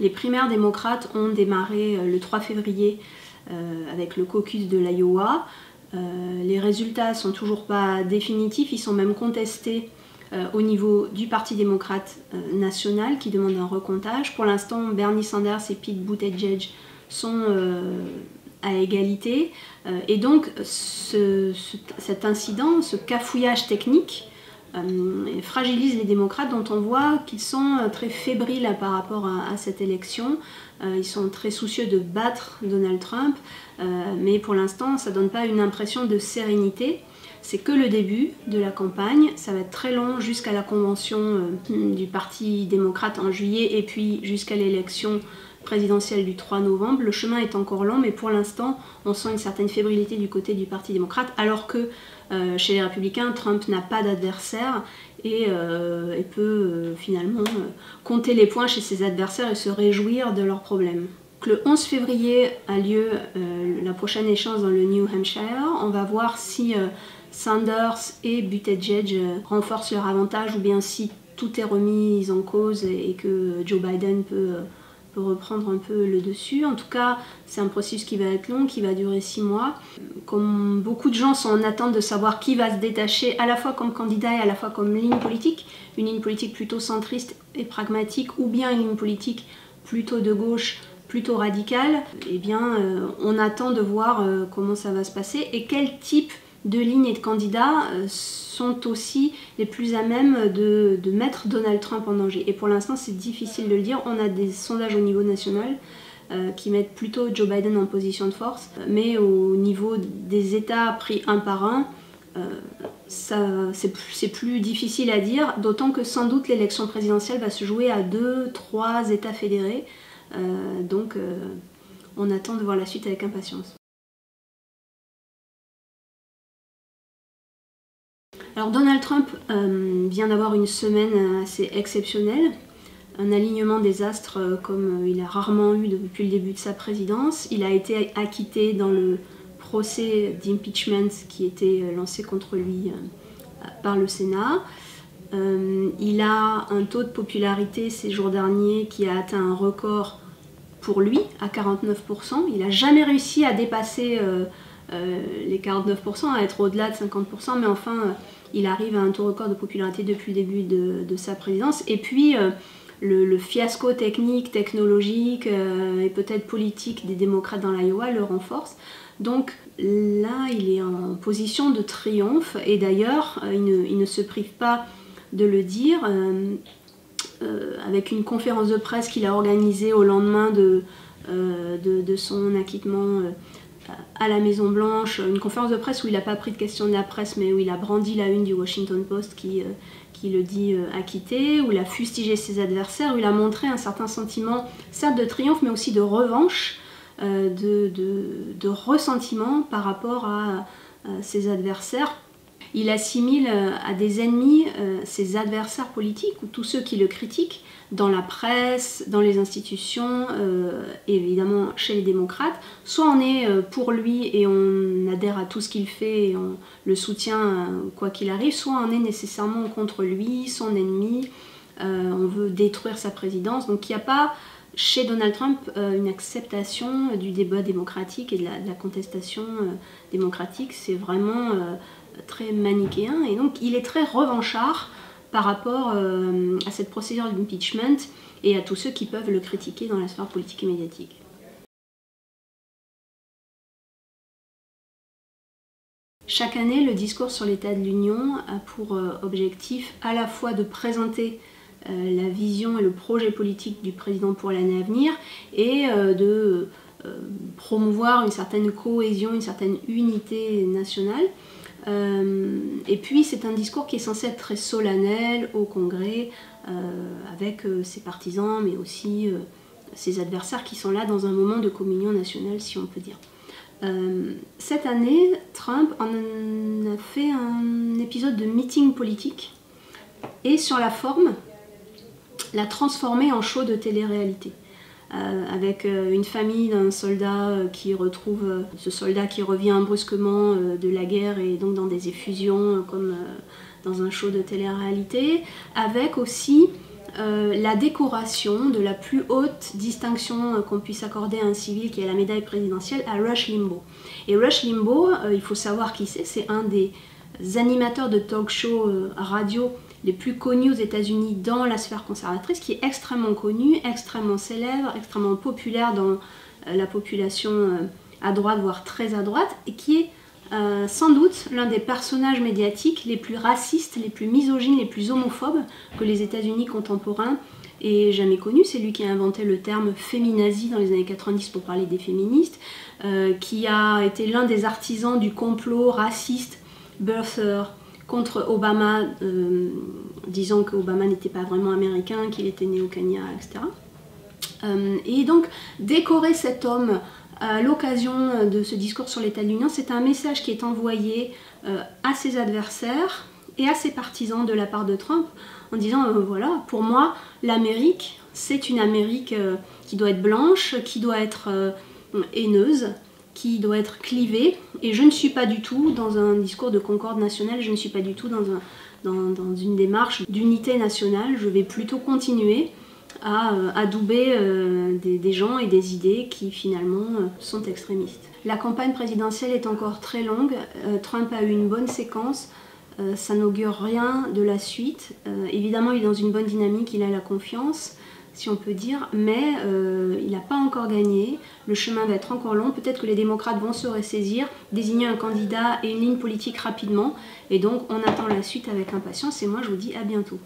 Les primaires démocrates ont démarré le 3 février avec le caucus de l'Iowa. Les résultats ne sont toujours pas définitifs, ils sont même contestés au niveau du Parti démocrate national qui demande un recomptage. Pour l'instant, Bernie Sanders et Pete Buttigieg sont à égalité. Et donc cet incident, ce cafouillage technique, fragilise les démocrates dont on voit qu'ils sont très fébriles par rapport à cette élection. Ils sont très soucieux de battre Donald Trump, mais pour l'instant ça ne donne pas une impression de sérénité. C'est que le début de la campagne, ça va être très long jusqu'à la convention du Parti démocrate en juillet et puis jusqu'à l'élection présidentielle du 3 novembre. Le chemin est encore long, mais pour l'instant, on sent une certaine fébrilité du côté du Parti démocrate, alors que chez les républicains, Trump n'a pas d'adversaire et peut finalement compter les points chez ses adversaires et se réjouir de leurs problèmes. Le 11 février a lieu la prochaine échéance dans le New Hampshire. On va voir si Sanders et Buttigieg renforcent leur avantage ou bien si tout est remis en cause et que Joe Biden peut reprendre un peu le dessus. En tout cas, c'est un processus qui va être long, qui va durer 6 mois. Comme beaucoup de gens sont en attente de savoir qui va se détacher à la fois comme candidat et à la fois comme ligne politique, une ligne politique plutôt centriste et pragmatique ou bien une ligne politique plutôt de gauche, plutôt radicale, eh bien on attend de voir comment ça va se passer et quel type de lignes et de candidats sont aussi les plus à même de mettre Donald Trump en danger. Et pour l'instant, c'est difficile de le dire. On a des sondages au niveau national qui mettent plutôt Joe Biden en position de force, mais au niveau des États pris un par un, c'est plus difficile à dire, d'autant que sans doute l'élection présidentielle va se jouer à 2-3 États fédérés. Donc on attend de voir la suite avec impatience. Alors Donald Trump vient d'avoir une semaine assez exceptionnelle, un alignement des astres comme il a rarement eu depuis le début de sa présidence. Il a été acquitté dans le procès d'impeachment qui était lancé contre lui par le Sénat. Il a un taux de popularité ces jours derniers qui a atteint un record pour lui à 49%. Il n'a jamais réussi à dépasser les 49%, à être au-delà de 50%, mais enfin il arrive à un taux record de popularité depuis le début de sa présidence. Et puis le fiasco technique, technologique et peut-être politique des démocrates dans l'Iowa le renforce. Donc là, il est en position de triomphe et d'ailleurs, il ne se prive pas de le dire avec une conférence de presse qu'il a organisée au lendemain de son acquittement à la Maison Blanche, une conférence de presse où il n'a pas pris de questions de la presse mais où il a brandi la une du Washington Post qui le dit acquitté, où il a fustigé ses adversaires, où il a montré un certain sentiment certes de triomphe mais aussi de revanche, de ressentiment par rapport à ses adversaires. Il assimile à des ennemis ses adversaires politiques ou tous ceux qui le critiquent dans la presse, dans les institutions, évidemment chez les démocrates. Soit on est pour lui et on adhère à tout ce qu'il fait et on le soutient quoi qu'il arrive, soit on est nécessairement contre lui, son ennemi, on veut détruire sa présidence. Donc il n'y a pas chez Donald Trump une acceptation du débat démocratique et de la contestation démocratique. C'est vraiment très manichéen et donc il est très revanchard par rapport à cette procédure d'impeachment et à tous ceux qui peuvent le critiquer dans la sphère politique et médiatique. Chaque année, le discours sur l'état de l'Union a pour objectif à la fois de présenter la vision et le projet politique du président pour l'année à venir et de promouvoir une certaine cohésion, une certaine unité nationale. Et puis c'est un discours qui est censé être très solennel au Congrès avec ses partisans mais aussi ses adversaires qui sont là dans un moment de communion nationale si on peut dire. Cette année, Trump en a fait un épisode de meeting politique et sur la forme l'a transformé en show de télé-réalité. avec une famille d'un soldat qui retrouve ce soldat qui revient brusquement de la guerre et donc dans des effusions comme dans un show de télé-réalité, avec aussi la décoration de la plus haute distinction qu'on puisse accorder à un civil, qui est la médaille présidentielle, à Rush Limbaugh. Et Rush Limbaugh, il faut savoir qui c'est un des animateurs de talk-show radio les plus connus aux États-Unis dans la sphère conservatrice, qui est extrêmement connu, extrêmement célèbre, extrêmement populaire dans la population à droite, voire très à droite, et qui est sans doute l'un des personnages médiatiques les plus racistes, les plus misogynes, les plus homophobes que les États-Unis contemporains aient jamais connus. C'est lui qui a inventé le terme féminazie dans les années 90 pour parler des féministes, qui a été l'un des artisans du complot raciste birther contre Obama, disant qu'Obama n'était pas vraiment américain, qu'il était né au Kenya, etc. Et donc, décorer cet homme à l'occasion de ce discours sur l'état de l'Union, c'est un message qui est envoyé à ses adversaires et à ses partisans de la part de Trump, en disant voilà, pour moi, l'Amérique, c'est une Amérique qui doit être blanche, qui doit être haineuse, qui doit être clivée, et je ne suis pas du tout dans un discours de concorde nationale, je ne suis pas du tout dans une démarche d'unité nationale, je vais plutôt continuer à adouber des gens et des idées qui finalement sont extrémistes. La campagne présidentielle est encore très longue, Trump a eu une bonne séquence, ça n'augure rien de la suite, évidemment il est dans une bonne dynamique, il a la confiance, si on peut dire, mais il n'a pas encore gagné, le chemin va être encore long, peut-être que les démocrates vont se ressaisir, désigner un candidat et une ligne politique rapidement, et donc on attend la suite avec impatience, et moi je vous dis à bientôt.